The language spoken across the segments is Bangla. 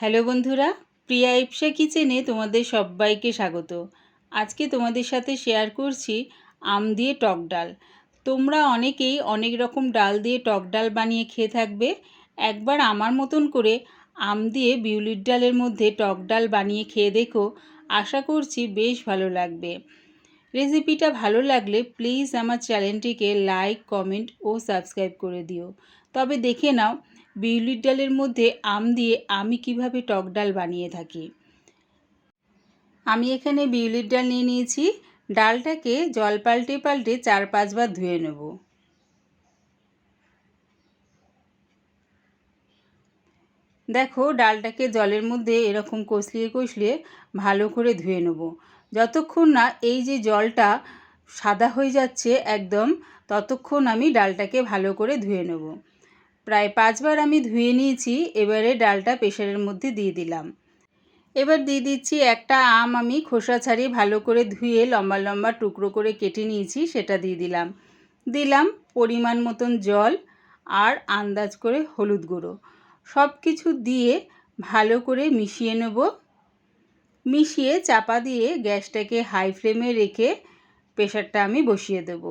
হ্যালো বন্ধুরা, প্রিয়া ইপসা কিচেনে তোমাদের সবাইকে স্বাগত। আজকে তোমাদের সাথে শেয়ার করছি আম দিয়ে টক ডাল। তোমরা অনেকেই অনেক রকম ডাল দিয়ে টক ডাল বানিয়ে খেয়ে থাকবে। একবার আমার মতন করে আম দিয়ে বিউলির ডালের মধ্যে টক ডাল বানিয়ে খেয়ে দেখো, আশা করছি বেশ ভালো লাগবে। রেসিপিটা ভালো লাগলে প্লিজ আমার চ্যানেলটিকে লাইক, কমেন্ট ও সাবস্ক্রাইব করে দিও। তবে দেখে নাও বিউলির ডালের মধ্যে আম দিয়ে আমি কিভাবে টক ডাল বানিয়ে থাকি। আমি এখানে বিউলির ডাল নিয়ে নিয়েছি। ডালটাকে জল পাল্টে পাল্টে 4-5 বার ধুয়ে নেব। দেখো ডালটাকে জলের মধ্যে এরকম কষলিয়ে কষলিয়ে ভালো করে ধুয়ে নেব। যতক্ষণ না এই যে জলটা সাদা হয়ে যাচ্ছে একদম, ততক্ষণ আমি ডালটাকে ভালো করে ধুয়ে নেব। প্রায় 5 বার আমি ধুয়ে নিয়েছি। এবারে ডালটা প্রেসারের মধ্যে দিয়ে দিলাম। এবার দিয়ে দিচ্ছি একটা আম, আমি খোসা ছাড়িয়ে ভালো করে ধুয়ে লম্বা লম্বা টুকরো করে কেটে নিয়েছি, সেটা দিয়ে দিলাম পরিমাণ মতন জল আর আন্দাজ করে হলুদ গুঁড়ো। সব কিছু দিয়ে ভালো করে মিশিয়ে নেব। মিশিয়ে চাপা দিয়ে গ্যাসটাকে হাই ফ্লেমে রেখে প্রেসারটা আমি বসিয়ে দেব।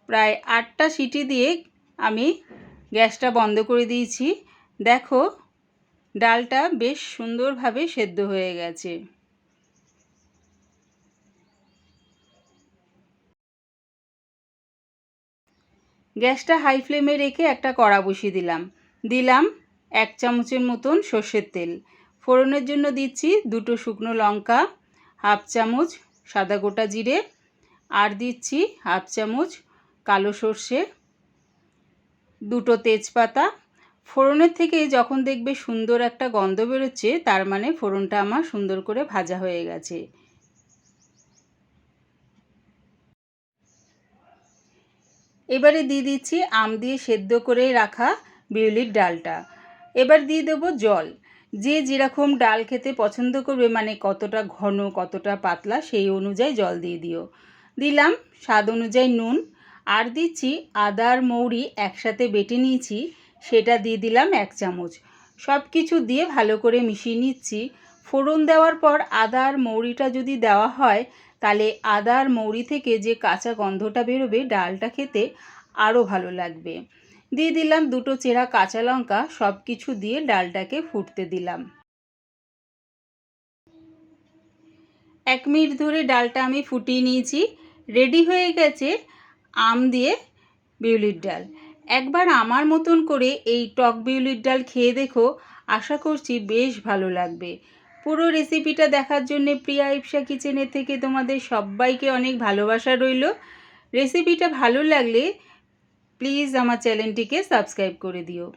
প্রায় 8টা সিটি দিয়ে আমি গ্যাসটা বন্ধ করে দিয়েছি। দেখো ডালটা বেশ সুন্দরভাবে সেদ্ধ হয়ে গেছে। গ্যাসটা হাই ফ্লেমে রেখে একটা কড়া বসিয়ে দিলাম 1 চামচের মতন সর্ষের তেল। ফোড়নের জন্য দিচ্ছি 2টো শুকনো লঙ্কা, হাফ চামচ সাদা গোটা জিরে, আর দিচ্ছি হাফ চামচ কালো সর্ষে, 2টো তেজপাতা। ফোড়নের থেকে যখন দেখবে সুন্দর একটা গন্ধ বেরোচ্ছে, তার মানে ফোড়নটা আমার সুন্দর করে ভাজা হয়ে গেছে। এবারে দিয়ে দিচ্ছি আম দিয়ে সেদ্ধ করে রাখা বিউলির ডালটা। এবার দিয়ে দেবো জল। যে যেরকম ডাল খেতে পছন্দ করবে, মানে কতটা ঘন কতটা পাতলা, সেই অনুযায়ী জল দিয়ে দিও। দিলাম স্বাদ অনুযায়ী নুন, আর দিচ্ছি আদা আর মৌরি একসাথে বেটে নিয়েছি, সেটা দিয়ে দিলাম 1 চামচ। সব কিছু দিয়ে ভালো করে মিশিয়ে নিচ্ছি। ফোড়ন দেওয়ার পর আদা আর মৌরিটা যদি দেওয়া হয়, তাহলে আদা আর মৌরি থেকে যে কাঁচা গন্ধটা বেরোবে, ডালটা খেতে আরও ভালো লাগবে। দিয়ে দিলাম 2টো চেরা কাঁচা লঙ্কা। সব কিছু দিয়ে ডালটাকে ফুটতে দিলাম। 1 মিনিট ধরে ডালটা আমি ফুটিয়ে নিয়েছি। রেডি হয়ে গেছে আম দিয়ে বিউলির ডাল। একবার আমার মতন করে এই টক বিউলির ডাল খেয়ে দেখো, আশা করছি বেশ ভালো লাগবে। পুরো রেসিপিটা দেখার জন্য প্রিয়া ইপসা কিচেনের থেকে তোমাদের সবাইকে অনেক ভালোবাসা রইল। রেসিপিটা ভালো লাগলে প্লিজ আমার চ্যানেলটিকে সাবস্ক্রাইব করে দিও।